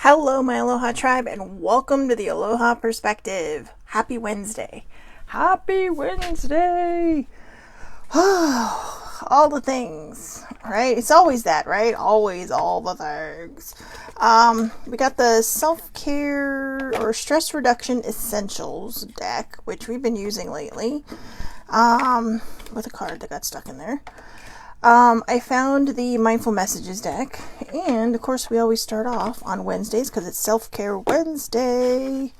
Hello, my Aloha tribe, and welcome to the Aloha Perspective. Happy Wednesday. Happy Wednesday. All the things, right? It's always that, right? Always all the things. We got the self-care or stress reduction essentials deck, which we've been using lately, with a card that got stuck in there. I found the Mindful Messages deck, and of course we always start off on Wednesdays because it's Self-Care Wednesday.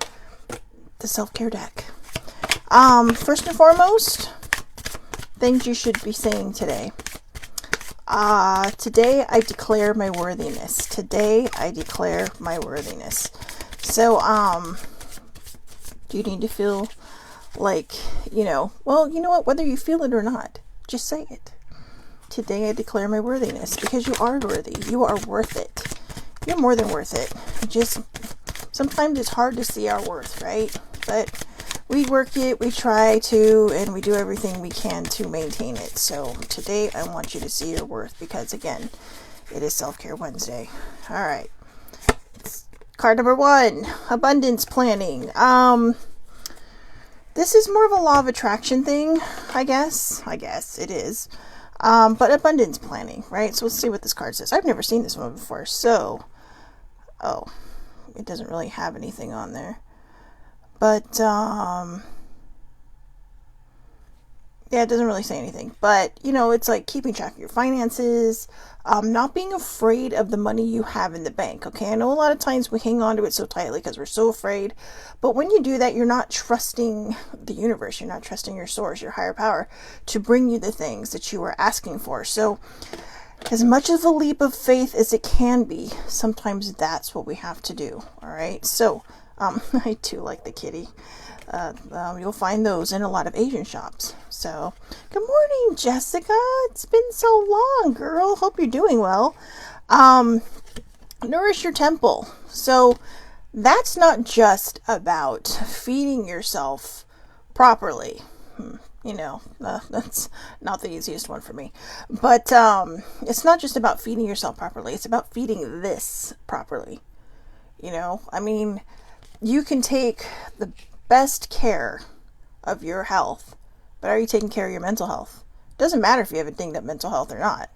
The self-care deck. First and foremost, things you should be saying today. Today I declare my worthiness. Today I declare my worthiness. So, do you need to feel like, well, you know what, whether you feel it or not, just say it. Today I declare my worthiness, because you are worthy. You are worth it. You're more than worth it. Just sometimes it's hard to see our worth, right? But we work it, we try to, and we do everything we can to maintain it. So today I want you to see your worth, because again, it is Self-Care Wednesday. All right. Card number 1, abundance planning. This is more of a law of attraction thing, I guess. It is. But abundance planning, right? So let's see what this card says. I've never seen this one before. So, it doesn't really have anything on there. But, yeah, it doesn't really say anything. But, it's like keeping track of your finances, not being afraid of the money you have in the bank, okay? I know a lot of times we hang on to it so tightly because we're so afraid. But when you do that, you're not trusting the universe. You're not trusting your source, your higher power, to bring you the things that you are asking for. So, as much of a leap of faith as it can be, sometimes that's what we have to do, all right? So, I do like the kitty. You'll find those in a lot of Asian shops. So, good morning, Jessica. It's been so long, girl. Hope you're doing well. Nourish your temple. So, that's not just about feeding yourself properly. That's not the easiest one for me. But it's not just about feeding yourself properly. It's about feeding this properly. You can take the best care of your health, but are you taking care of your mental health? Doesn't matter if you have a dinged up mental health or not.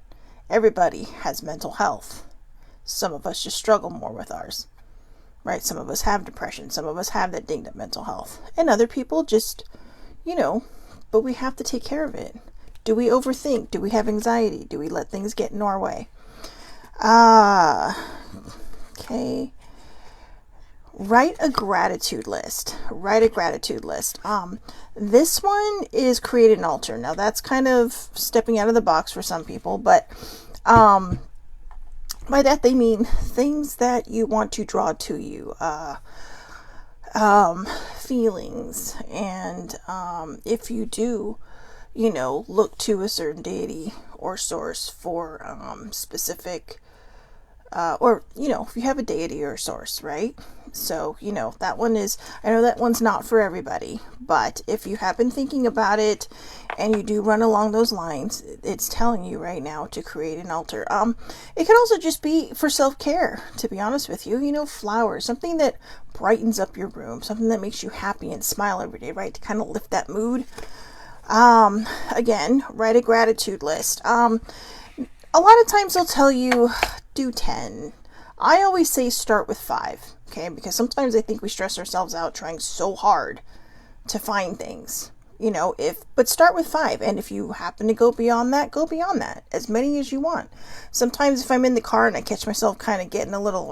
Everybody has mental health. Some of us just struggle more with ours, right? Some of us have depression. Some of us have that dinged up mental health. And other people just, but we have to take care of it. Do we overthink? Do we have anxiety? Do we let things get in our way? Okay. Write a gratitude list. This one is create an altar. Now that's kind of stepping out of the box for some people, but by that they mean things that you want to draw to you, feelings, and if you do, look to a certain deity or source for specific, or if you have a deity or a source, right? So, that one is, I know that one's not for everybody, but if you have been thinking about it and you do run along those lines, it's telling you right now to create an altar. It could also just be for self-care, to be honest with you. Flowers, something that brightens up your room, something that makes you happy and smile every day, right? To kind of lift that mood. Again, write a gratitude list. A lot of times they'll tell you do 10. I always say start with 5, okay? Because sometimes I think we stress ourselves out trying so hard to find things, but start with 5. And if you happen to go beyond that, as many as you want. Sometimes if I'm in the car and I catch myself kind of getting a little,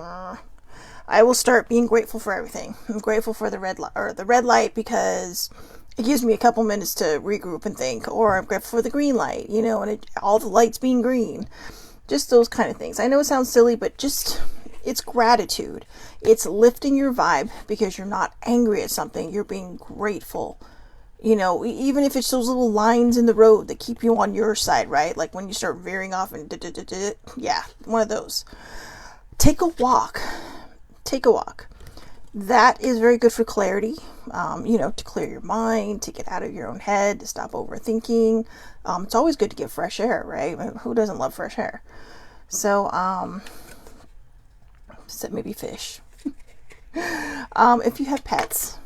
I will start being grateful for everything. I'm grateful for the red light because it gives me a couple minutes to regroup and think, or I'm grateful for the green light, and all the lights being green. Just those kind of things. I know it sounds silly, but it's gratitude. It's lifting your vibe because you're not angry at something. You're being grateful. Even if it's those little lines in the road that keep you on your side, right? Like when you start veering off and yeah, one of those. Take a walk. That is very good for clarity, to clear your mind, to get out of your own head, to stop overthinking. It's always good to get fresh air, right? Who doesn't love fresh air? So, except maybe fish. If you have pets,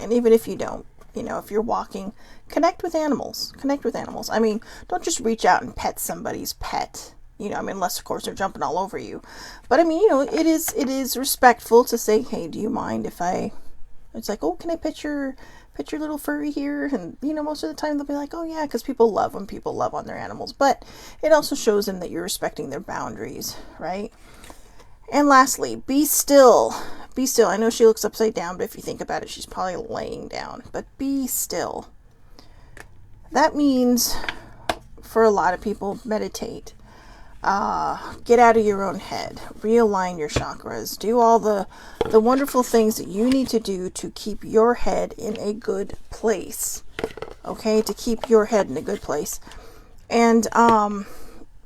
and even if you don't, if you're walking, connect with animals. Connect with animals. I mean, don't just reach out and pet somebody's pet. Unless of course they're jumping all over you. But I mean, it is respectful to say, hey, do you mind if it's like, oh, can I pet your little furry here? And most of the time they'll be like, oh yeah, because people love when people love on their animals. But it also shows them that you're respecting their boundaries, right? And lastly, be still. Be still. I know she looks upside down, but if you think about it, she's probably laying down. But be still. That means, for a lot of people, meditate. Get out of your own head. Realign your chakras. Do all the wonderful things that you need to do to keep your head in a good place. Okay? To keep your head in a good place. And,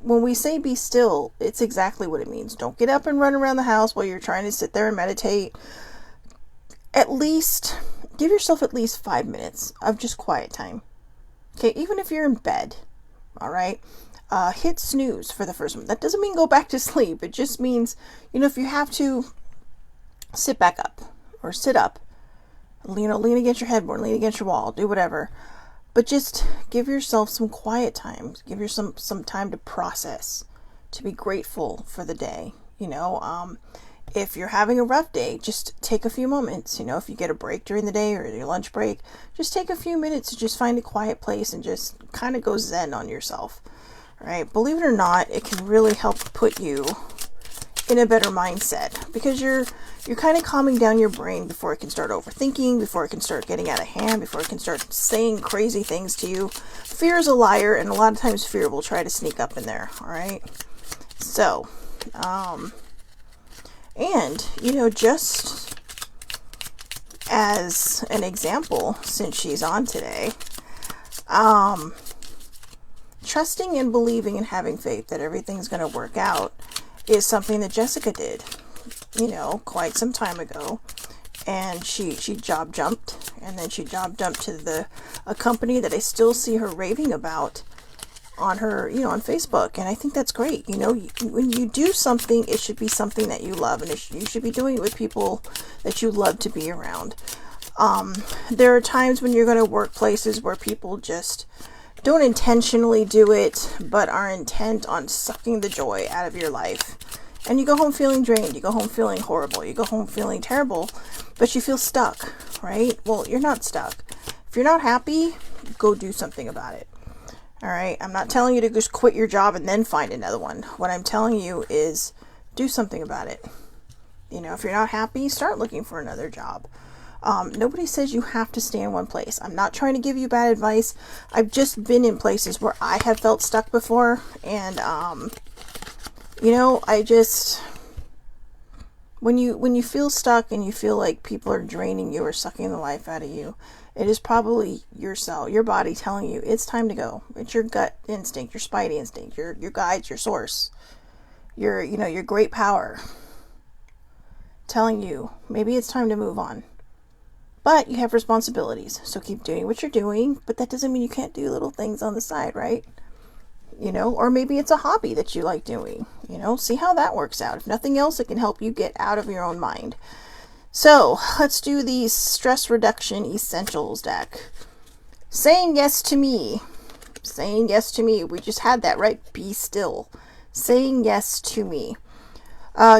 when we say be still, it's exactly what it means. Don't get up and run around the house while you're trying to sit there and meditate. At least, give yourself at least 5 minutes of just quiet time. Okay, even if you're in bed, all right? Hit snooze for the first one. That doesn't mean go back to sleep. It just means, if you have to, sit back up or sit up. Lean against your headboard, lean against your wall, do whatever. But just give yourself some quiet time. Give yourself some time to process, to be grateful for the day. If you're having a rough day, just take a few moments. If you get a break during the day or your lunch break, just take a few minutes to just find a quiet place and just kind of go zen on yourself. All right? Believe it or not, it can really help put you in a better mindset, because you're kind of calming down your brain before it can start overthinking, before it can start getting out of hand, before it can start saying crazy things to you. Fear is a liar, and a lot of times fear will try to sneak up in there. All right. So, and just as an example, since she's on today, trusting and believing and having faith that everything's going to work out is something that Jessica did, quite some time ago. And she job jumped, and then she job jumped to a company that I still see her raving about on her, on Facebook. And I think that's great. When you do something, it should be something that you love, and you should be doing it with people that you love to be around. There are times when you're going to work places where people just don't intentionally do it, but are intent on sucking the joy out of your life. And you go home feeling drained. You go home feeling horrible. You go home feeling terrible, but you feel stuck, right? Well, you're not stuck. If you're not happy, go do something about it. All right? I'm not telling you to just quit your job and then find another one. What I'm telling you is do something about it. If you're not happy, start looking for another job. Nobody says you have to stay in one place. I'm not trying to give you bad advice. I've just been in places where I have felt stuck before. And, when you feel stuck and you feel like people are draining you or sucking the life out of you, it is probably your body telling you it's time to go. It's your gut instinct, your spidey instinct, your guides, your source, your great power telling you maybe it's time to move on. But you have responsibilities, so keep doing what you're doing, but that doesn't mean you can't do little things on the side, right? Or maybe it's a hobby that you like doing, see how that works out. If nothing else, it can help you get out of your own mind. So let's do the stress reduction essentials deck. Saying yes to me. Saying yes to me. We just had that, right? Be still. Saying yes to me.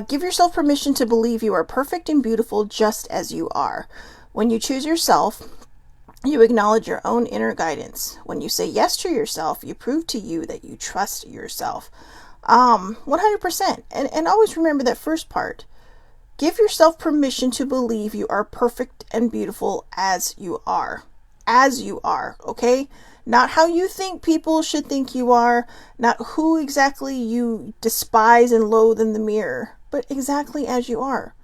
Give yourself permission to believe you are perfect and beautiful just as you are. When you choose yourself, you acknowledge your own inner guidance. When you say yes to yourself, you prove to you that you trust yourself. 100%. And always remember that first part. Give yourself permission to believe you are perfect and beautiful as you are. As you are, okay? Not how you think people should think you are, not who exactly you despise and loathe in the mirror, but exactly as you are.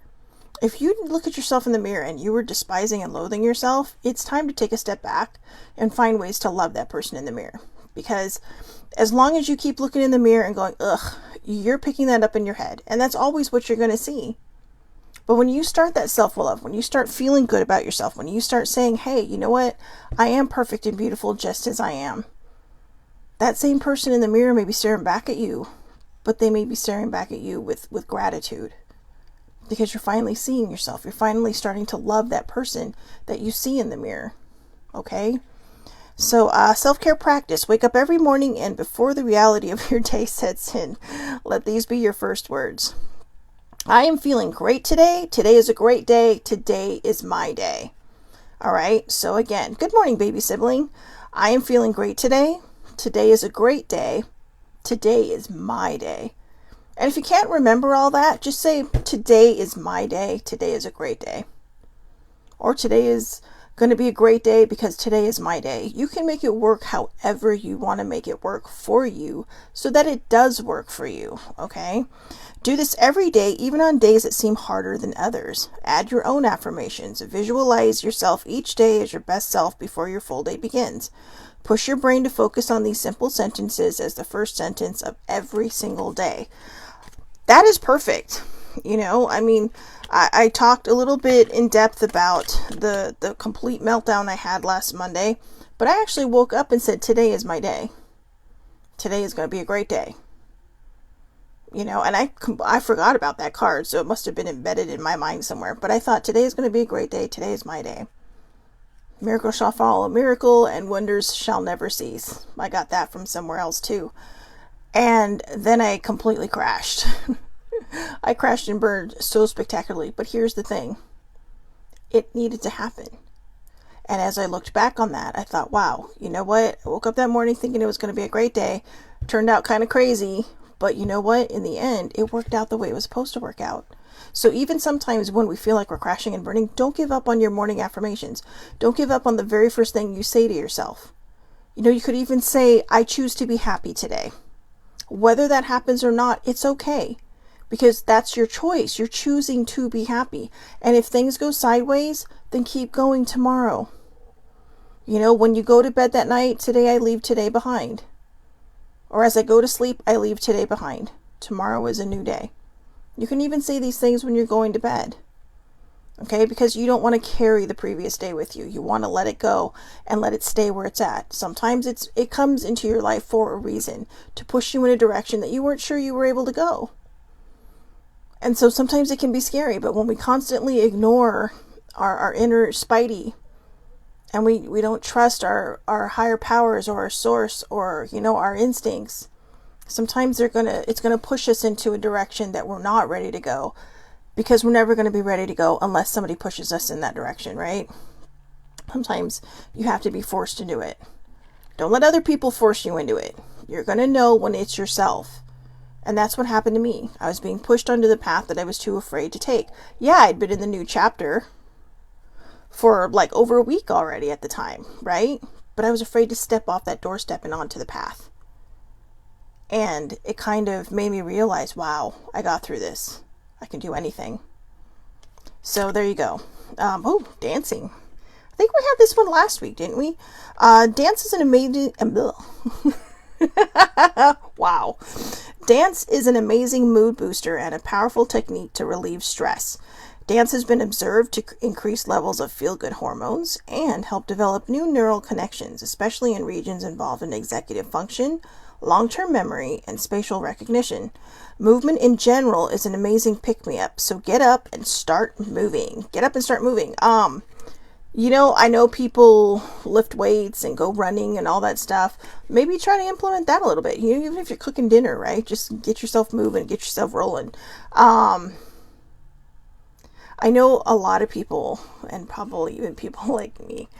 If you look at yourself in the mirror and you were despising and loathing yourself, it's time to take a step back and find ways to love that person in the mirror. Because as long as you keep looking in the mirror and going, ugh, you're picking that up in your head. And that's always what you're going to see. But when you start that self-love, when you start feeling good about yourself, when you start saying, hey, you know what? I am perfect and beautiful just as I am. That same person in the mirror may be staring back at you, but they may be staring back at you with gratitude. because you're finally seeing yourself. You're finally starting to love that person that you see in the mirror. Okay? So self-care practice. Wake up every morning and before the reality of your day sets in, let these be your first words. I am feeling great today. Today is a great day. Today is my day. All right. So again, good morning, baby sibling. I am feeling great today. Today is a great day. Today is my day. And if you can't remember all that, just say, today is my day. Today is a great day. Or today is going to be a great day because today is my day. You can make it work however you want to make it work for you so that it does work for you. Okay? Do this every day, even on days that seem harder than others. Add your own affirmations. Visualize yourself each day as your best self before your full day begins. Push your brain to focus on these simple sentences as the first sentence of every single day. That is perfect. I talked a little bit in depth about the complete meltdown I had last Monday, but I actually woke up and said, today is my day. Today is going to be a great day. And I forgot about that card, so it must have been embedded in my mind somewhere. But I thought, today is going to be a great day. Today is my day. Miracle shall follow miracle, and wonders shall never cease. I got that from somewhere else too. And then I completely crashed. I crashed and burned so spectacularly. But here's the thing. It needed to happen. And as I looked back on that, I thought, wow, you know what? I woke up that morning thinking it was going to be a great day. Turned out kind of crazy. But you know what? In the end, it worked out the way it was supposed to work out. So even sometimes when we feel like we're crashing and burning, don't give up on your morning affirmations. Don't give up on the very first thing you say to yourself. You could even say, I choose to be happy today. Whether that happens or not, it's okay. Because that's your choice. You're choosing to be happy. And if things go sideways, then keep going tomorrow. When you go to bed that night, today I leave today behind. Or as I go to sleep, I leave today behind. Tomorrow is a new day. You can even say these things when you're going to bed. Okay? Because you don't want to carry the previous day with you. You want to let it go and let it stay where it's at. Sometimes it comes into your life for a reason, to push you in a direction that you weren't sure you were able to go. And so sometimes it can be scary, but when we constantly ignore our inner Spidey, and we don't trust our higher powers or our source or, our instincts, sometimes it's gonna push us into a direction that we're not ready to go, because we're never going to be ready to go unless somebody pushes us in that direction, right? Sometimes you have to be forced to do it. Don't let other people force you into it. You're going to know when it's yourself. And that's what happened to me. I was being pushed onto the path that I was too afraid to take. Yeah, I'd been in the new chapter for like over a week already at the time, right? But I was afraid to step off that doorstep and onto the path. And it kind of made me realize, wow, I got through this. I can do anything. So there you go. Dancing. I think we had this one last week, didn't we? Dance is an amazing... Wow. Dance is an amazing mood booster and a powerful technique to relieve stress. Dance has been observed to increase levels of feel-good hormones and help develop new neural connections, especially in regions involved in executive function, long-term memory, and spatial recognition. Movement in general is an amazing pick-me-up, so get up and start moving. Get up and start moving. I know people lift weights and go running and all that stuff. Maybe try to implement that a little bit. Even if you're cooking dinner, right? Just get yourself moving, get yourself rolling. I know a lot of people, and probably even people like me,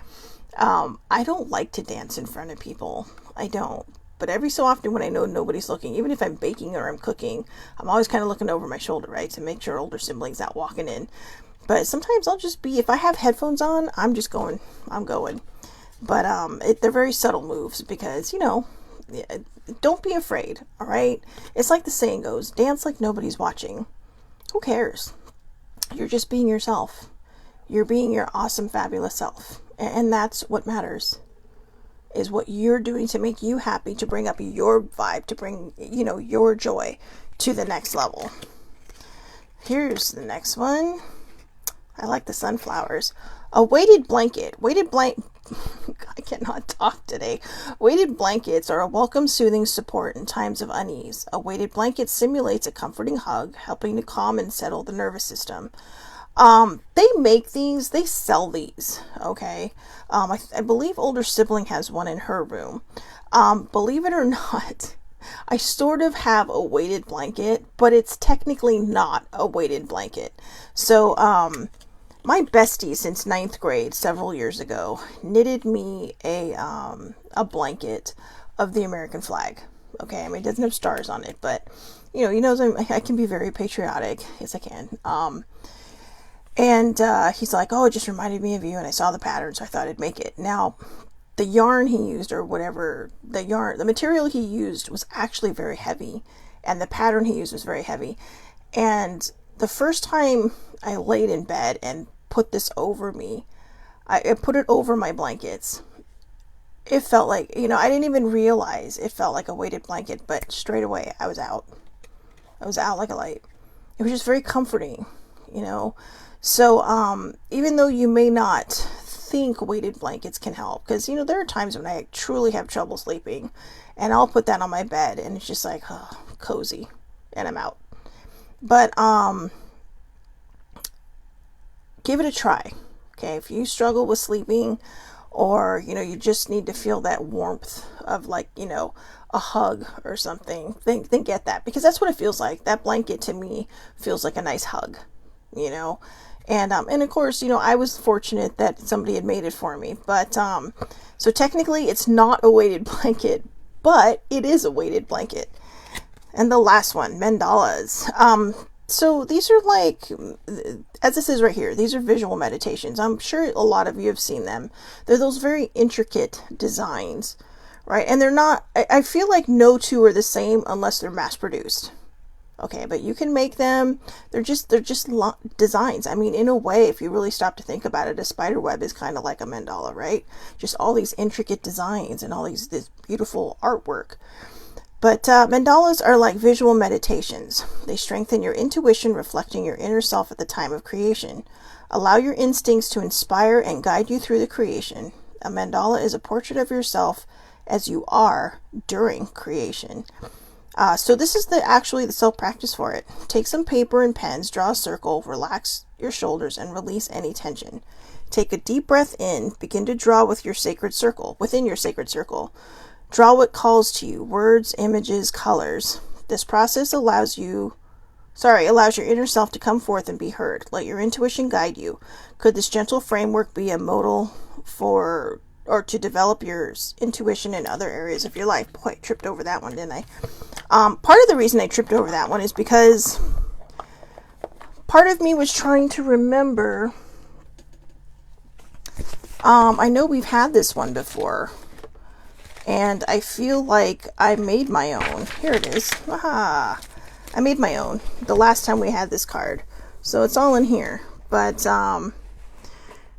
I don't like to dance in front of people. I don't. But every so often when I know nobody's looking, even if I'm baking or I'm cooking, I'm always kind of looking over my shoulder, right? To make sure older siblings not walking in. But sometimes I'll just be, if I have headphones on, I'm going. But they're very subtle moves because, don't be afraid, all right? It's like the saying goes, dance like nobody's watching. Who cares? You're just being yourself. You're being your awesome, fabulous self. And that's what matters, is what you're doing to make you happy, to bring up your vibe, to bring, your joy to the next level. Here's the next one. I like the sunflowers. A weighted blanket. I cannot talk today. Weighted blankets are a welcome, soothing support in times of unease. A weighted blanket simulates a comforting hug, helping to calm and settle the nervous system. They make these, they sell these, okay? I believe older sibling has one in her room. Believe it or not, I sort of have a weighted blanket, but it's technically not a weighted blanket. So, my bestie since ninth grade, several years ago, knitted me a blanket of the American flag. Okay, I mean, it doesn't have stars on it, but, you know, he knows I can be very patriotic. Yes, I can. And he's like, oh, it just reminded me of you, and I saw the pattern, so I thought I'd make it. Now, the yarn he used, or whatever, the material he used was actually very heavy, and the pattern he used was very heavy. And the first time I laid in bed and put this over me, I put it over my blankets. It felt like, you know, I didn't even realize it felt like a weighted blanket, but straight away I was out. I was out like a light. It was just very comforting, you know. So, even though you may not think weighted blankets can help, because, you know, there are times when I truly have trouble sleeping, and I'll put that on my bed, and it's just like, oh, cozy, and I'm out. But, give it a try, okay? If you struggle with sleeping, or, you know, you just need to feel that warmth of, like, you know, a hug or something, then get that, because that's what it feels like. That blanket to me feels like a nice hug, you know. And of course, you know, I was fortunate that somebody had made it for me. But, so technically it's not a weighted blanket, but it is a weighted blanket. And the last one, mandalas. So these are like, as this is right here, these are visual meditations. I'm sure a lot of you have seen them. They're those very intricate designs, right? And they're not, I feel like no two are the same unless they're mass produced. Okay, but you can make them. They're just designs. I mean, in a way, if you really stop to think about it, a spider web is kind of like a mandala, right? Just all these intricate designs and all this beautiful artwork. But mandalas are like visual meditations. They strengthen your intuition, reflecting your inner self at the time of creation. Allow your instincts to inspire and guide you through the creation. A mandala is a portrait of yourself as you are during creation. So this is actually the self-practice for it. Take some paper and pens, draw a circle, relax your shoulders, and release any tension. Take a deep breath in, begin to draw with your sacred circle, within your sacred circle. Draw what calls to you, words, images, colors. This process allows your inner self to come forth and be heard. Let your intuition guide you. Could this gentle framework be a modal or to develop your intuition in other areas of your life? Boy, I tripped over that one, didn't I? Part of the reason I tripped over that one is because part of me was trying to remember. I know we've had this one before, and I feel like I made my own. Here it is. Aha! I made my own the last time we had this card, so it's all in here. But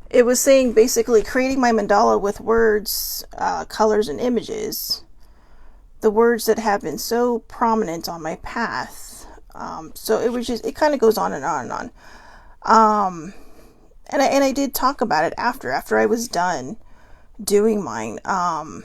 it was saying basically creating my mandala with words, colors, and images. The words that have been so prominent on my path. So it was just, it kind of goes on and on and on. And I did talk about it after I was done doing mine. I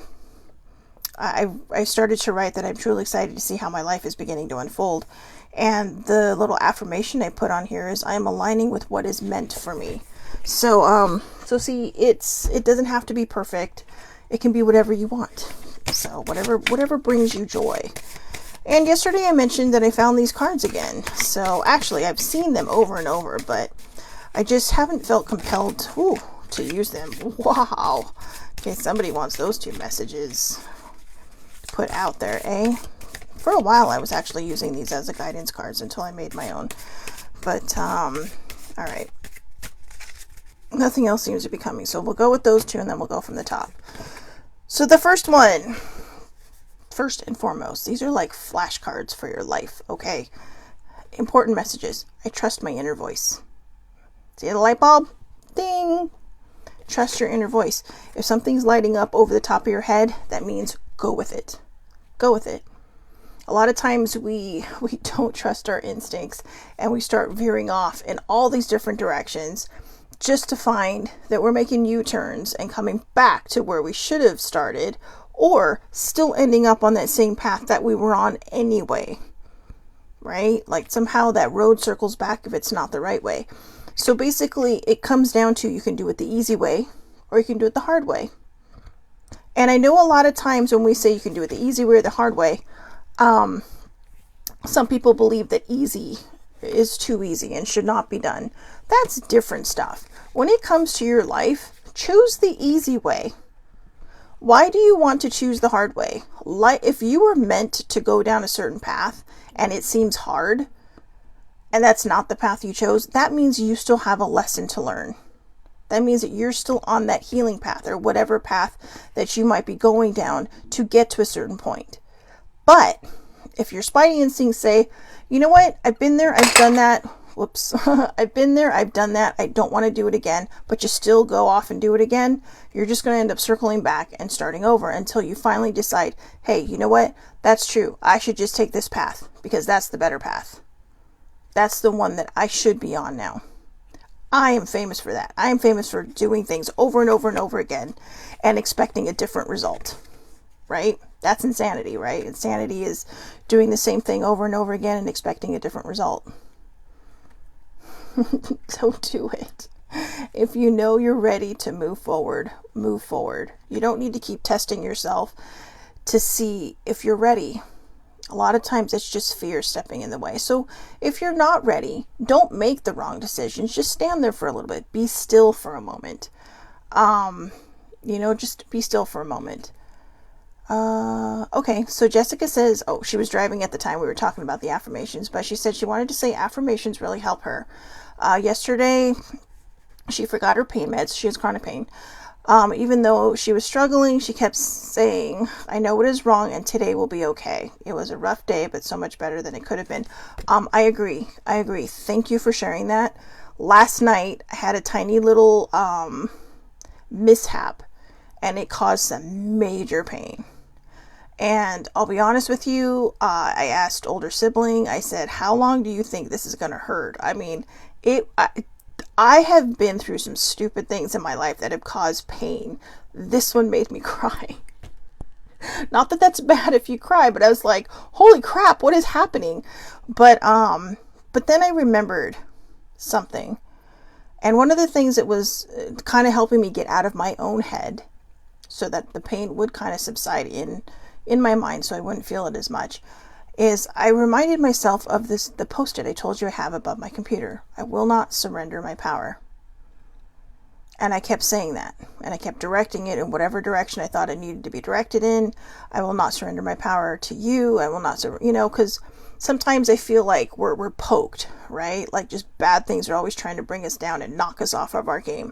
started to write that I'm truly excited to see how my life is beginning to unfold. And the little affirmation I put on here is I am aligning with what is meant for me. So see, it doesn't have to be perfect. It can be whatever you want. So whatever brings you joy. And yesterday I mentioned that I found these cards again. So actually I've seen them over and over, but I just haven't felt compelled to use them. Wow. Okay, somebody wants those two messages put out there, eh? For a while I was actually using these as the guidance cards until I made my own. But all right. Nothing else seems to be coming. So we'll go with those two and then we'll go from the top. So the first one, first and foremost, these are like flashcards for your life, okay? Important messages. I trust my inner voice. See the light bulb? Ding! Trust your inner voice. If something's lighting up over the top of your head, that means go with it. Go with it. A lot of times we don't trust our instincts and we start veering off in all these different directions just to find that we're making U-turns and coming back to where we should have started, or still ending up on that same path that we were on anyway, right? Like somehow that road circles back if it's not the right way. So basically it comes down to, you can do it the easy way or you can do it the hard way. And I know a lot of times when we say you can do it the easy way or the hard way, some people believe that easy is too easy and should not be done. That's different stuff. When it comes to your life, choose the easy way. Why do you want to choose the hard way? Like, if you were meant to go down a certain path and it seems hard, and that's not the path you chose, that means you still have a lesson to learn. That means that you're still on that healing path or whatever path that you might be going down to get to a certain point. But if your spidey instincts say, you know what, I've been there, I've done that. Whoops. I've been there, I've done that. I don't want to do it again, but you still go off and do it again. You're just going to end up circling back and starting over until you finally decide, hey, you know what? That's true. I should just take this path because that's the better path. That's the one that I should be on now. I am famous for that. I am famous for doing things over and over and over again and expecting a different result, right? That's insanity, right? Insanity is doing the same thing over and over again and expecting a different result. Don't do it. If you know you're ready to move forward, move forward. You don't need to keep testing yourself to see if you're ready. A lot of times it's just fear stepping in the way. So if you're not ready, don't make the wrong decisions. Just stand there for a little bit. Be still for a moment. Just be still for a moment. Okay, so Jessica says, she was driving at the time we were talking about the affirmations, but she said she wanted to say affirmations really help her. Yesterday, she forgot her pain meds. She has chronic pain. Even though she was struggling, she kept saying, I know what is wrong and today will be okay. It was a rough day, but so much better than it could have been. I agree. Thank you for sharing that. Last night, I had a tiny little mishap and it caused some major pain. And I'll be honest with you, I asked older sibling, I said, how long do you think this is going to hurt? I mean, I have been through some stupid things in my life that have caused pain. This one made me cry. Not that that's bad if you cry, but I was like, holy crap, what is happening? But then I remembered something. And one of the things that was kind of helping me get out of my own head so that the pain would kind of subside in my mind so I wouldn't feel it as much, is I reminded myself of the post-it I told you I have above my computer. I will not surrender my power. And I kept saying that. And I kept directing it in whatever direction I thought it needed to be directed in. I will not surrender my power to you. I will not surrender, because sometimes I feel like we're poked, right? Like just bad things are always trying to bring us down and knock us off of our game.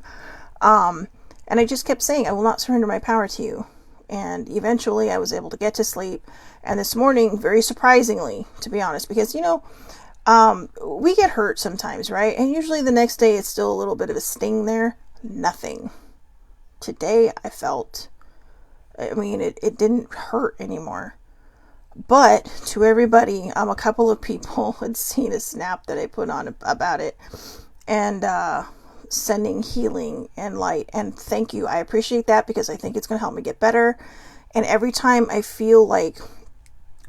And I just kept saying, I will not surrender my power to you. And eventually I was able to get to sleep. And this morning, very surprisingly, to be honest, because, we get hurt sometimes, right? And usually the next day it's still a little bit of a sting there. Nothing. Today I felt, it didn't hurt anymore. But to everybody, a couple of people had seen a snap that I put on about it. And, sending healing and light, and thank you. I appreciate that because I think it's going to help me get better. And every time I feel like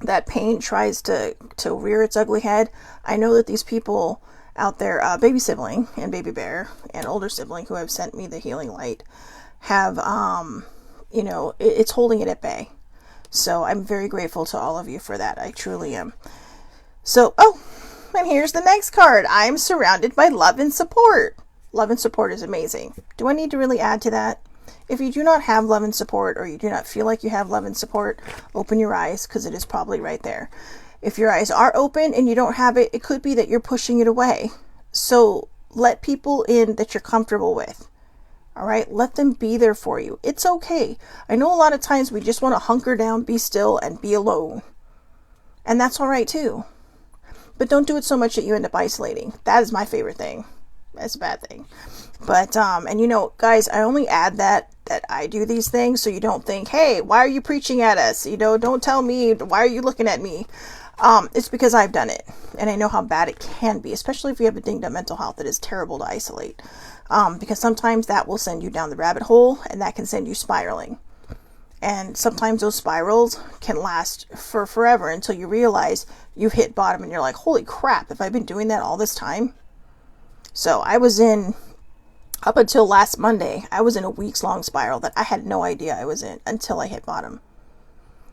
that pain tries to rear its ugly head, I know that these people out there, baby sibling and baby bear and older sibling who have sent me the healing light, have it's holding it at bay. So I'm very grateful to all of you for that. I truly am. So and here's the next card. I'm surrounded by love and support. Love and support is amazing. Do I need to really add to that? If you do not have love and support, or you do not feel like you have love and support, open your eyes, because it is probably right there. If your eyes are open and you don't have it, it could be that you're pushing it away. So let people in that you're comfortable with. All right? Let them be there for you. It's okay. I know a lot of times we just want to hunker down, be still, and be alone. And that's all right too. But don't do it so much that you end up isolating. That is my favorite thing. That's a bad thing. But, guys, I only add that I do these things so you don't think, hey, why are you preaching at us? Don't tell me, why are you looking at me? It's because I've done it, and I know how bad it can be, especially if you have a dinged up mental health. It is terrible to isolate, because sometimes that will send you down the rabbit hole, and that can send you spiraling. And sometimes those spirals can last for forever until you realize you've hit bottom and you're like, holy crap, have I been doing that all this time? So up until last Monday, I was in a weeks-long spiral that I had no idea I was in until I hit bottom.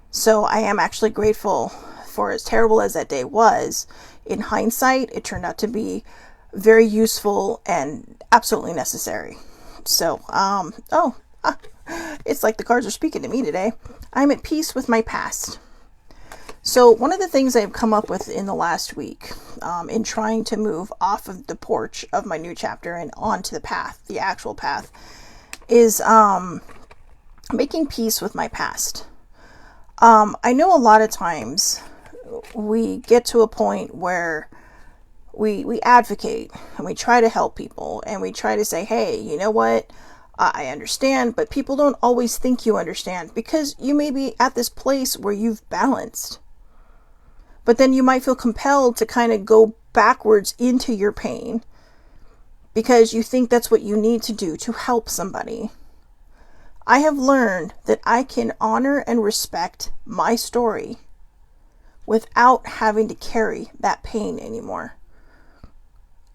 So I am actually grateful for, as terrible as that day was. In hindsight, it turned out to be very useful and absolutely necessary. So, it's like the cards are speaking to me today. I'm at peace with my past. So one of the things I've come up with in the last week, in trying to move off of the porch of my new chapter and onto the path, the actual path, is making peace with my past. I know a lot of times we get to a point where we advocate and we try to help people and we try to say, hey, you know what? I understand, but people don't always think you understand because you may be at this place where you've balanced. But then you might feel compelled to kind of go backwards into your pain because you think that's what you need to do to help somebody. I have learned that I can honor and respect my story without having to carry that pain anymore.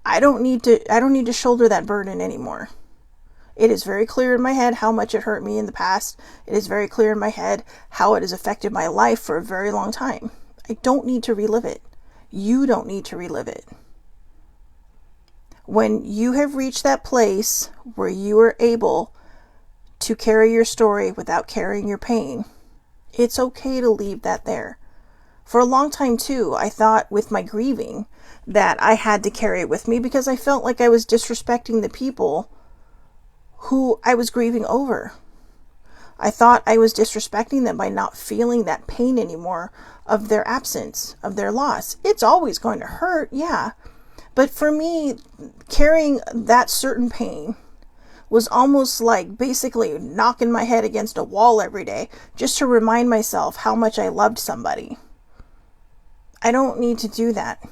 I don't need to shoulder that burden anymore. It is very clear in my head how much it hurt me in the past. It is very clear in my head how it has affected my life for a very long time. I don't need to relive it. You don't need to relive it. When you have reached that place where you are able to carry your story without carrying your pain, it's okay to leave that there. For a long time too, I thought with my grieving that I had to carry it with me because I felt like I was disrespecting the people who I was grieving over. I thought I was disrespecting them by not feeling that pain anymore of their absence, of their loss. It's always going to hurt, yeah. But for me, carrying that certain pain was almost like basically knocking my head against a wall every day just to remind myself how much I loved somebody. I don't need to do that.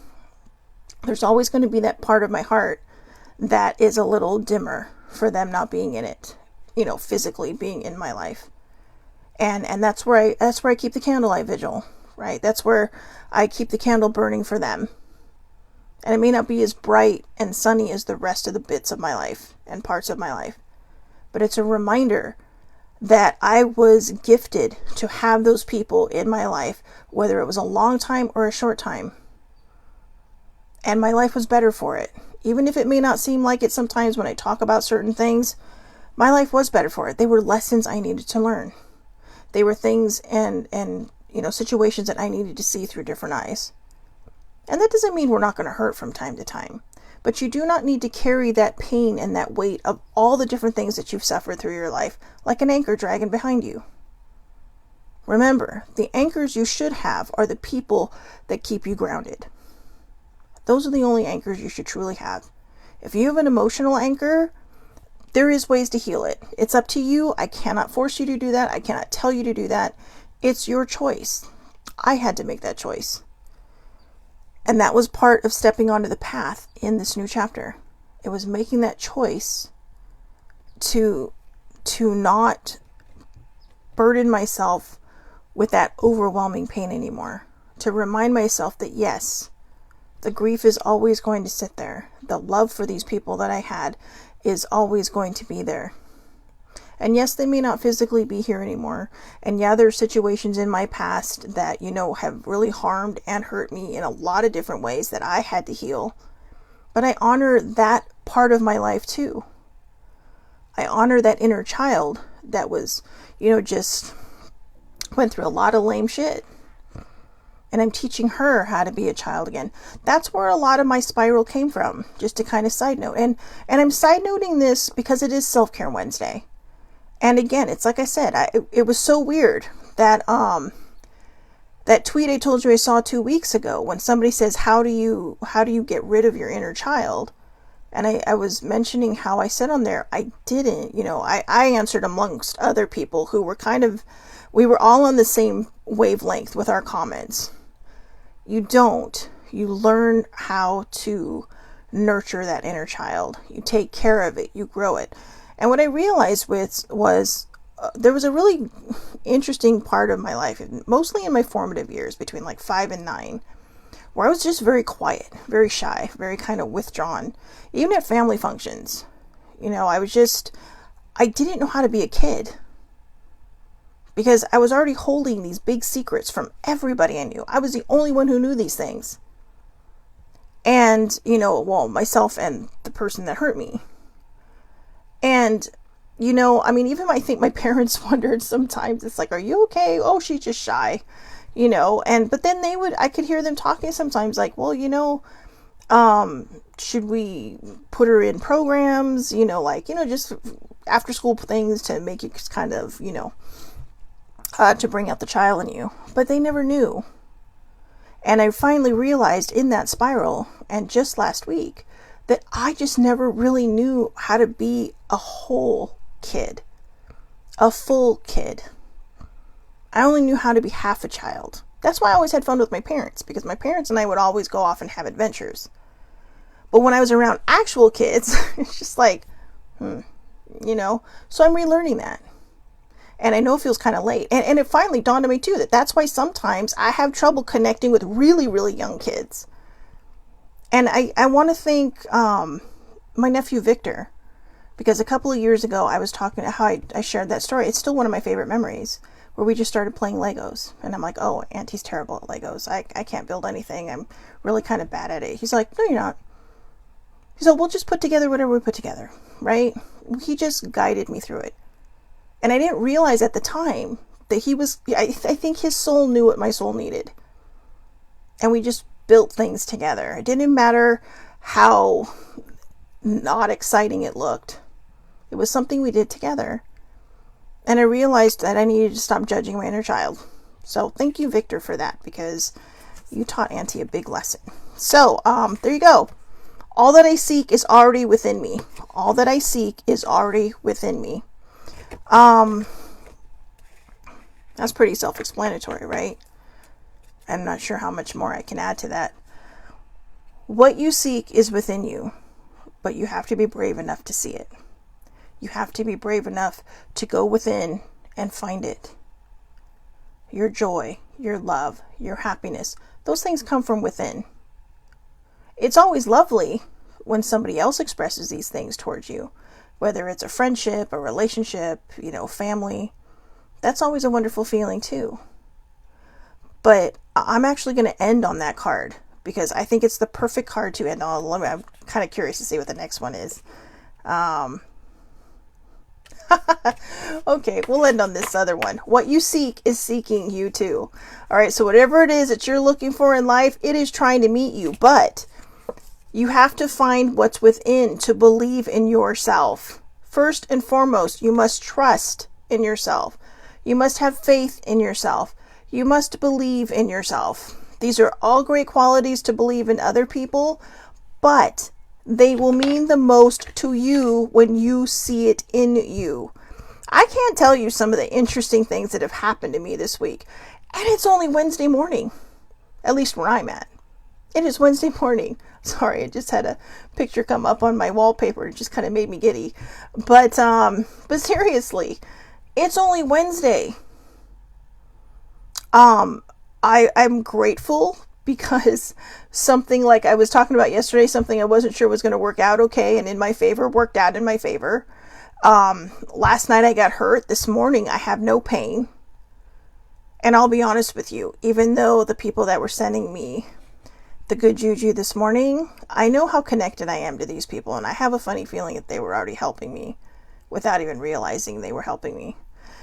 There's always going to be that part of my heart that is a little dimmer for them not being in it, physically being in my life. And that's where I keep the candlelight vigil, right? That's where I keep the candle burning for them. And it may not be as bright and sunny as the rest of the bits of my life and parts of my life, but it's a reminder that I was gifted to have those people in my life, whether it was a long time or a short time. And my life was better for it. Even if it may not seem like it sometimes when I talk about certain things, my life was better for it. They were lessons I needed to learn. They were things and situations that I needed to see through different eyes. And that doesn't mean we're not going to hurt from time to time. But you do not need to carry that pain and that weight of all the different things that you've suffered through your life like an anchor dragging behind you. Remember, the anchors you should have are the people that keep you grounded. Those are the only anchors you should truly have. If you have an emotional anchor, there is ways to heal it. It's up to you. I cannot force you to do that. I cannot tell you to do that. It's your choice. I had to make that choice. And that was part of stepping onto the path in this new chapter. It was making that choice to not burden myself with that overwhelming pain anymore. To remind myself that yes, the grief is always going to sit there. The love for these people that I had is always going to be there. And yes, they may not physically be here anymore. And yeah, there are situations in my past that, have really harmed and hurt me in a lot of different ways that I had to heal. But I honor that part of my life too. I honor that inner child that was, just went through a lot of lame shit. And I'm teaching her how to be a child again. That's where a lot of my spiral came from, just to kind of side note. And I'm side noting this because it is Self-Care Wednesday. And again, it's like I said, it was so weird that that tweet I told you I saw 2 weeks ago when somebody says, how do you get rid of your inner child? And I was mentioning how I said on there, I didn't, I answered amongst other people who were we were all on the same wavelength with our comments. You don't. You learn how to nurture that inner child. You take care of it. You grow it. And what I realized was there was a really interesting part of my life, mostly in my formative years, between like 5 and 9, where I was just very quiet, very shy, very kind of withdrawn. Even at family functions, I didn't know how to be a kid because I was already holding these big secrets from everybody I knew. I was the only one who knew these things. And, myself and the person that hurt me. And, even I think my parents wondered sometimes, it's like, are you okay? Oh, she's just shy, but then I could hear them talking sometimes like, well, should we put her in programs, just after school things to make it kind of, to bring out the child in you. But they never knew. And I finally realized in that spiral, and just last week, that I just never really knew how to be a whole kid, a full kid. I only knew how to be half a child. That's why I always had fun with my parents, because my parents and I would always go off and have adventures. But when I was around actual kids, it's just like, so I'm relearning that. And I know it feels kind of late. And it finally dawned on me too, that's why sometimes I have trouble connecting with really, really young kids. And I want to thank my nephew Victor, because a couple of years ago I was talking to how I shared that story. It's still one of my favorite memories, where we just started playing Legos. And I'm like, oh, Auntie's terrible at Legos. I can't build anything. I'm really kind of bad at it. He's like, no, you're not. He said, we'll just put together whatever we put together, right? He just guided me through it. And I didn't realize at the time that I think his soul knew what my soul needed. And we just built things together. It didn't matter how not exciting it looked. It was something we did together. And I realized that I needed to stop judging my inner child. So thank you, Victor, for that, because you taught Auntie a big lesson. So, there you go. All that I seek is already within me. All that I seek is already within me. That's pretty self-explanatory, right? I'm not sure how much more I can add to that. What you seek is within you, but you have to be brave enough to see it. You have to be brave enough to go within and find it. Your joy, your love, your happiness, those things come from within. It's always lovely when somebody else expresses these things towards you, whether it's a friendship, a relationship, family. That's always a wonderful feeling too. But I'm actually going to end on that card because I think it's the perfect card to end on. I'm kind of curious to see what the next one is. Okay, we'll end on this other one. What you seek is seeking you too. All right, so whatever it is that you're looking for in life, it is trying to meet you, but you have to find what's within to believe in yourself. First and foremost, you must trust in yourself. You must have faith in yourself. You must believe in yourself. These are all great qualities to believe in other people, but they will mean the most to you when you see it in you. I can't tell you some of the interesting things that have happened to me this week. And it's only Wednesday morning, at least where I'm at. It is Wednesday morning. Sorry, I just had a picture come up on my wallpaper. It just kind of made me giddy. But seriously, it's only Wednesday. I'm grateful because something like I was talking about yesterday, something I wasn't sure was going to work out okay and in my favor, worked out in my favor. Last night I got hurt. This morning I have no pain. And I'll be honest with you, even though the people that were sending me the good juju this morning, I know how connected I am to these people, and I have a funny feeling that they were already helping me without even realizing they were helping me.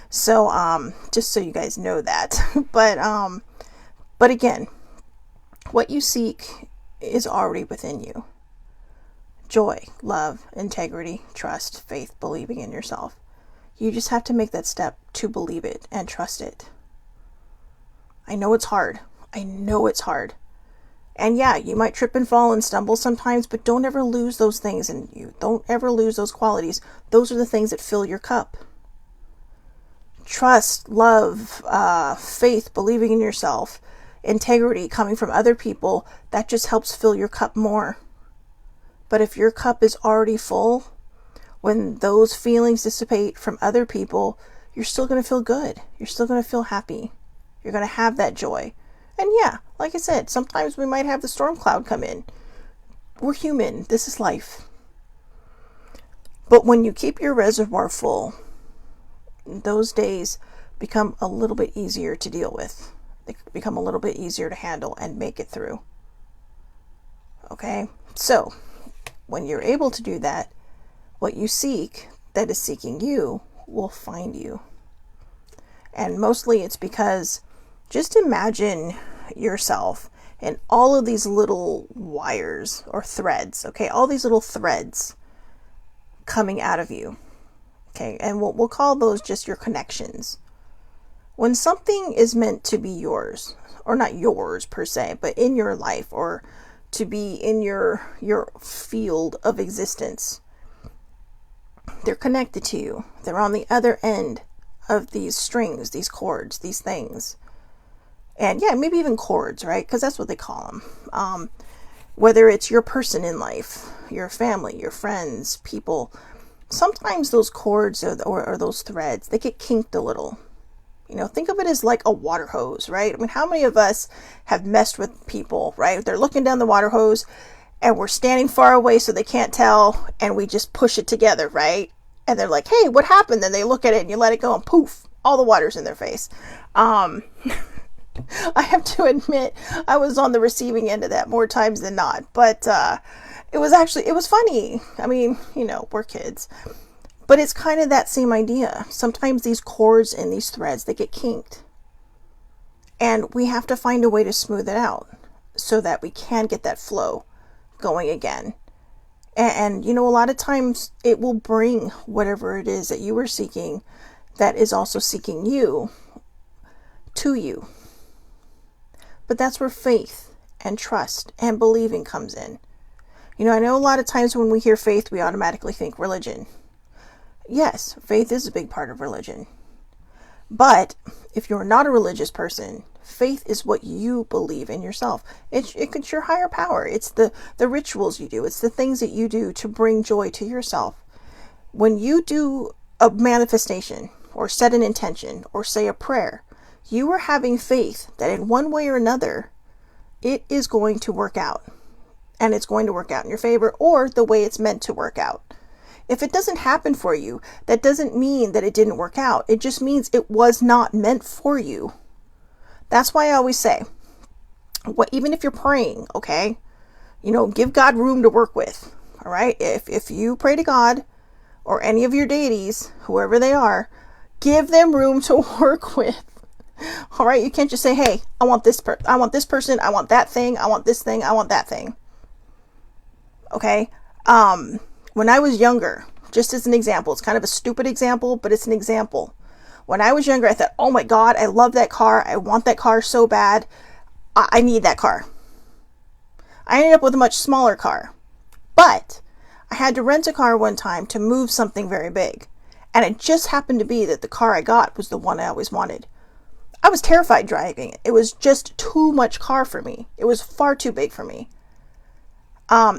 So, just so you guys know that. But again, what you seek is already within you. Joy, love, integrity, trust, faith, believing in yourself. You just have to make that step to believe it and trust it. I know it's hard. And yeah, you might trip and fall and stumble sometimes, but don't ever lose those things in you. Don't ever lose those qualities. Those are the things that fill your cup. Trust, love, faith, believing in yourself. integrity coming from other people, that just helps fill your cup more. But if your cup is already full, when those feelings dissipate from other people, you're still going to feel good. You're still going to feel happy. You're going to have that joy. And yeah, like I said, sometimes we might have the storm cloud come in. We're human. This is life. But when you keep your reservoir full, those days become a little bit easier to deal with. They become a little bit easier to handle and make it through. Okay? So, when you're able to do that, what you seek that is seeking you will find you. And mostly it's because just imagine yourself and all of these little wires or threads, okay? All these little threads coming out of you, okay? And we'll call those just your connections. When something is meant to be yours, or not yours per se, but in your life, or to be in your field of existence, they're connected to you. They're on the other end of these strings, these cords, these things. And yeah, maybe even cords, right? Because that's what they call them. Whether it's your person in life, your family, your friends, people, sometimes those cords or those threads, they get kinked a little. You know, think of it as like a water hose, right? I mean, how many of us have messed with people, right? They're looking down the water hose and we're standing far away so they can't tell, and we just push it together, right? And they're like, hey, what happened? Then they look at it and you let it go and poof, all the water's in their face. I have to admit, I was on the receiving end of that more times than not, but it was funny. I mean, you know, we're kids. But it's kind of that same idea. Sometimes these cords and these threads, they get kinked. And we have to find a way to smooth it out so that we can get that flow going again. And you know, a lot of times it will bring whatever it is that you were seeking that is also seeking you to you. But that's where faith and trust and believing comes in. You know, I know a lot of times when we hear faith, we automatically think religion. Yes, faith is a big part of religion. But if you're not a religious person, faith is what you believe in yourself. It's your higher power. It's the rituals you do. It's the things that you do to bring joy to yourself. When you do a manifestation or set an intention or say a prayer, you are having faith that in one way or another, it is going to work out. And it's going to work out in your favor or the way it's meant to work out. If it doesn't happen for you, that doesn't mean that it didn't work out. It just means it was not meant for you. That's why I always say, even if you're praying, okay, you know, give God room to work with. All right. If you pray to God or any of your deities, whoever they are, give them room to work with. All right. You can't just say, hey, I want this person. I want that thing. I want this thing. I want that thing. Okay. When I was younger, just as an example, it's kind of a stupid example, but it's an example. When I was younger, I thought, oh my God, I love that car. I want that car so bad. I need that car. I ended up with a much smaller car, but I had to rent a car one time to move something very big. And it just happened to be that the car I got was the one I always wanted. I was terrified driving it. It was just too much car for me. It was far too big for me.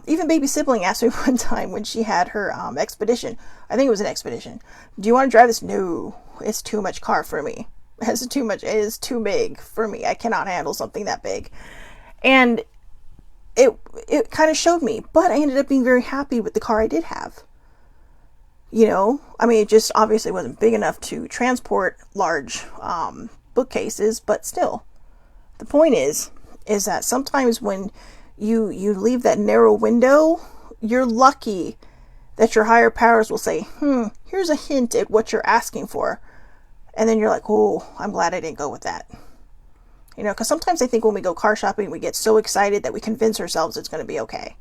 Even baby sibling asked me one time when she had her expedition. I think it was an expedition. Do you want to drive this? No, it's too much car for me. It is too big for me. I cannot handle something that big. And it kind of showed me, but I ended up being very happy with the car I did have. You know, I mean, it just obviously wasn't big enough to transport large bookcases, but still, the point is that sometimes when you leave that narrow window, you're lucky that your higher powers will say, here's a hint at what you're asking for. And then you're like, oh, I'm glad I didn't go with that. You know, because sometimes I think when we go car shopping, we get so excited that we convince ourselves it's going to be okay.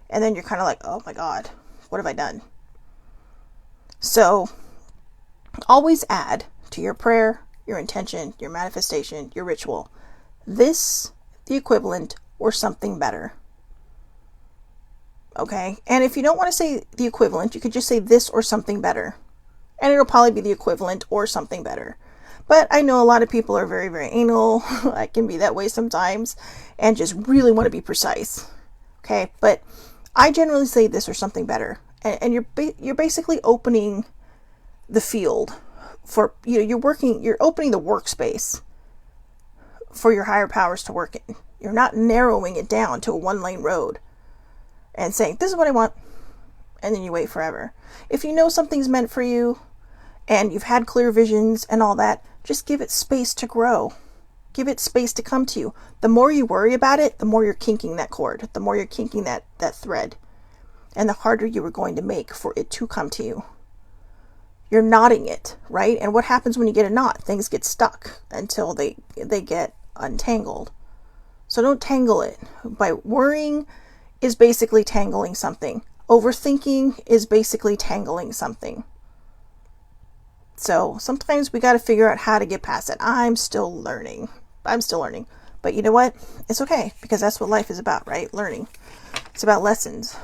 And then you're kind of like, oh my God, what have I done? So always add to your prayer, your intention, your manifestation, your ritual, this, the equivalent, or something better. Okay? And if you don't want to say the equivalent, you could just say this or something better. And it'll probably be the equivalent or something better. But I know a lot of people are very, very anal. I can be that way sometimes and just really want to be precise. Okay, but I generally say this or something better. And you're basically opening the field for, you're opening the workspace for your higher powers to work in. You're not narrowing it down to a 1-lane road and saying, this is what I want. And then you wait forever. If you know something's meant for you and you've had clear visions and all that, just give it space to grow. Give it space to come to you. The more you worry about it, the more you're kinking that cord, the more you're kinking that thread, and the harder you are going to make for it to come to you. You're knotting it, right? And what happens when you get a knot? Things get stuck until they get untangled. So don't tangle it. By worrying is basically tangling something. Overthinking is basically tangling something. So sometimes we got to figure out how to get past it. I'm still learning. But you know what? It's okay, because that's what life is about, right? Learning. It's about lessons.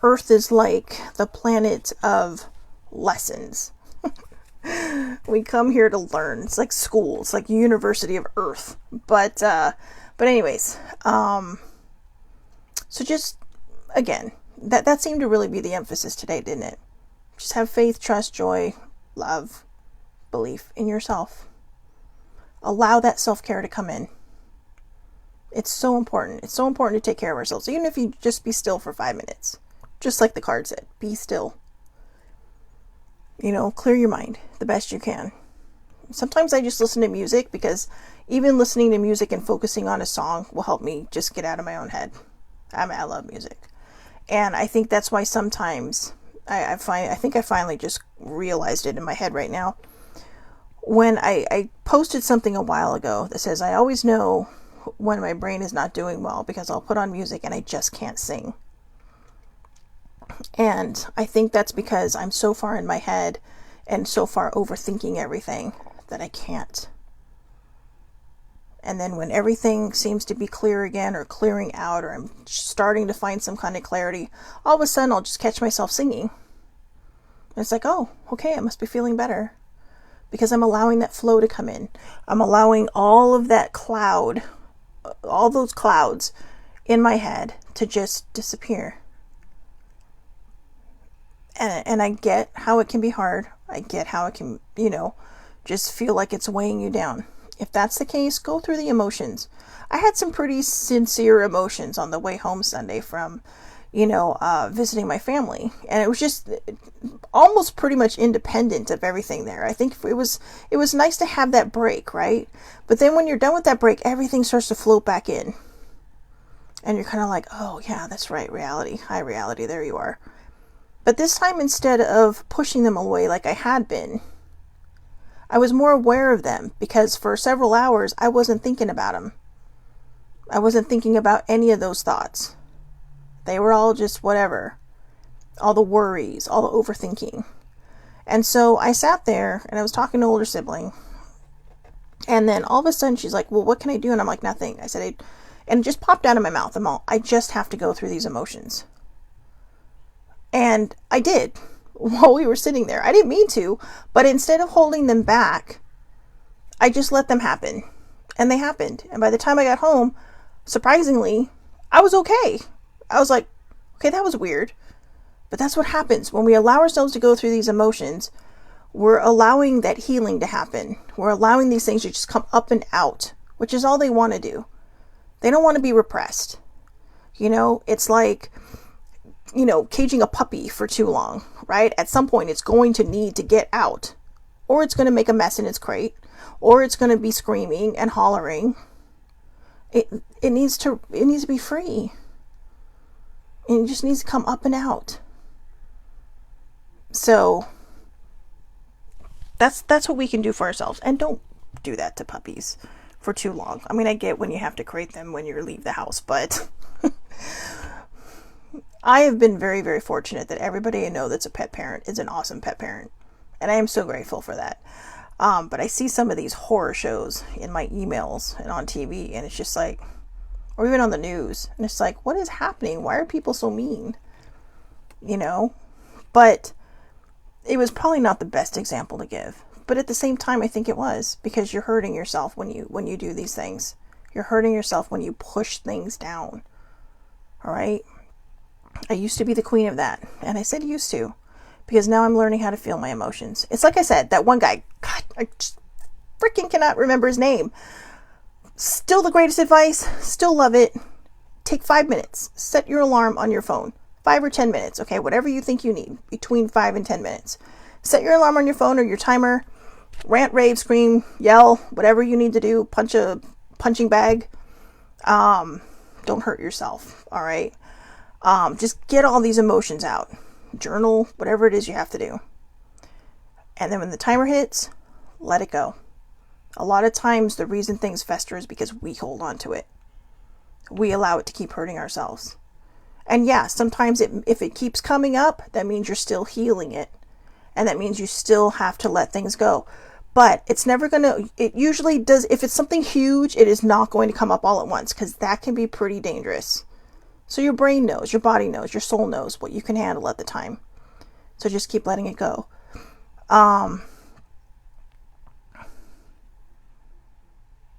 Earth is like the planet of lessons. We come here to learn. It's like school. It's like University of Earth. But anyways, so just, again, that seemed to really be the emphasis today, didn't it? Just have faith, trust, joy, love, belief in yourself. Allow that self-care to come in. It's so important. It's so important to take care of ourselves. Even if you just be still for 5 minutes. Just like the card said, be still. Clear your mind the best you can. Sometimes I just listen to music, because even listening to music and focusing on a song will help me just get out of my own head. I love music. And I think that's why sometimes I think I finally just realized it in my head right now. When I posted something a while ago that says, I always know when my brain is not doing well because I'll put on music and I just can't sing. And I think that's because I'm so far in my head and so far overthinking everything that I can't. And then when everything seems to be clear again, or clearing out, or I'm starting to find some kind of clarity, all of a sudden I'll just catch myself singing. And it's like, oh, okay, I must be feeling better. Because I'm allowing that flow to come in. I'm allowing all of that cloud, all those clouds in my head to just disappear. And I get how it can be hard. I get how it can, just feel like it's weighing you down. If that's the case, go through the emotions. I had some pretty sincere emotions on the way home Sunday from, visiting my family. And it was just almost pretty much independent of everything there. I think it was nice to have that break, right? But then when you're done with that break, everything starts to float back in. And you're kind of like, oh yeah, that's right, reality, high reality, there you are. But this time, instead of pushing them away like I had been, I was more aware of them, because for several hours, I wasn't thinking about them. I wasn't thinking about any of those thoughts. They were all just whatever. All the worries, all the overthinking. And so I sat there and I was talking to an older sibling. And then all of a sudden she's like, well, what can I do? And I'm like, nothing. I said, and it just popped out of my mouth. I just have to go through these emotions. And I did while we were sitting there. I didn't mean to, but instead of holding them back, I just let them happen. And they happened. And by the time I got home, surprisingly, I was okay. I was like, okay, that was weird. But that's what happens when we allow ourselves to go through these emotions. We're allowing that healing to happen. We're allowing these things to just come up and out, which is all they want to do. They don't want to be repressed. It's like, caging a puppy for too long, right? At some point, it's going to need to get out, or it's going to make a mess in its crate, or it's going to be screaming and hollering. It needs to be free. And it just needs to come up and out. So that's what we can do for ourselves. And don't do that to puppies for too long. I mean, I get when you have to crate them when you leave the house, but I have been very, very fortunate that everybody I know that's a pet parent is an awesome pet parent. And I am so grateful for that. But I see some of these horror shows in my emails and on TV, and it's just like, or even on the news, and it's like, what is happening? Why are people so mean? But it was probably not the best example to give. But at the same time, I think it was, because you're hurting yourself when you do these things. You're hurting yourself when you push things down. All right? I used to be the queen of that. And I said used to, because now I'm learning how to feel my emotions. It's like I said, that one guy, God, I just freaking cannot remember his name. Still the greatest advice. Still love it. Take 5 minutes. Set your alarm on your phone. 5 or 10 minutes. Okay, whatever you think you need. Between 5 and 10 minutes. Set your alarm on your phone or your timer. Rant, rave, scream, yell, whatever you need to do. Punch a punching bag. Don't hurt yourself. All right. Just get all these emotions out. Journal, whatever it is you have to do. And then when the timer hits, let it go. A lot of times the reason things fester is because we hold on to it. We allow it to keep hurting ourselves. And yeah, sometimes if it keeps coming up, that means you're still healing it. And that means you still have to let things go. But it's never going to, it usually does, if it's something huge, it is not going to come up all at once, because that can be pretty dangerous. So your brain knows, your body knows, your soul knows what you can handle at the time. So just keep letting it go.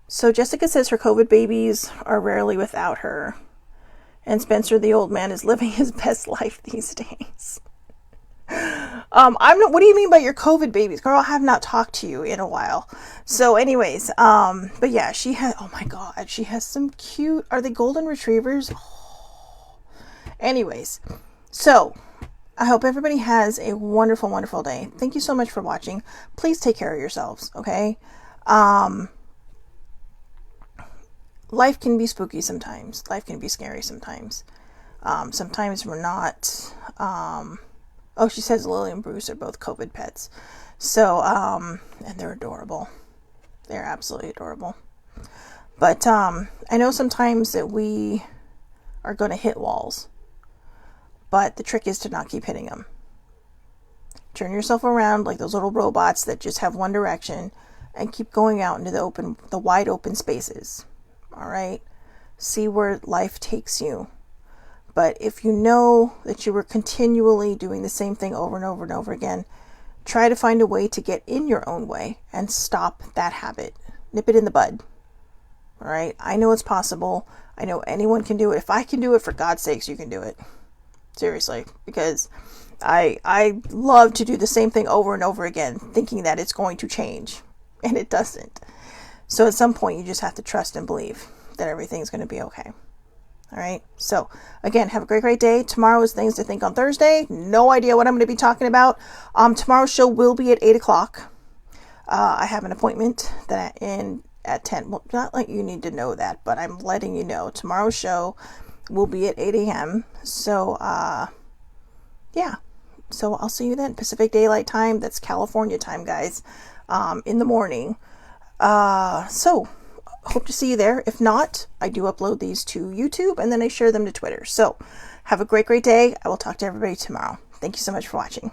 So Jessica says her COVID babies are rarely without her. And Spencer, the old man, is living his best life these days. What do you mean by your COVID babies? Girl, I have not talked to you in a while. So anyways, but yeah, she has, oh my God, she has some cute, are they golden retrievers? Oh. Anyways, so I hope everybody has a wonderful, wonderful day. Thank you so much for watching. Please take care of yourselves. Okay. Life can be spooky sometimes. Life can be scary sometimes. Sometimes we're not, oh, she says Lily and Bruce are both COVID pets. So, and they're adorable. They're absolutely adorable. But, I know sometimes that we are going to hit walls. But the trick is to not keep hitting them. Turn yourself around like those little robots that just have one direction and keep going out into the wide open spaces. All right? See where life takes you. But if you know that you were continually doing the same thing over and over and over again, try to find a way to get in your own way and stop that habit. Nip it in the bud. All right? I know it's possible. I know anyone can do it. If I can do it, for God's sakes, you can do it. Seriously. Because I love to do the same thing over and over again, thinking that it's going to change. And it doesn't. So at some point, you just have to trust and believe that everything's going to be okay. All right. So again, have a great, great day. Tomorrow is Things to Think on Thursday. No idea what I'm going to be talking about. Tomorrow's show will be at 8 o'clock. I have an appointment at 10. Well, not like you need to know that, but I'm letting you know. Tomorrow's show will be at 8 a.m. So, yeah. So I'll see you then. Pacific Daylight Time. That's California time, guys. In the morning. So hope to see you there. If not, I do upload these to YouTube and then I share them to Twitter. So have a great, great day. I will talk to everybody tomorrow. Thank you so much for watching.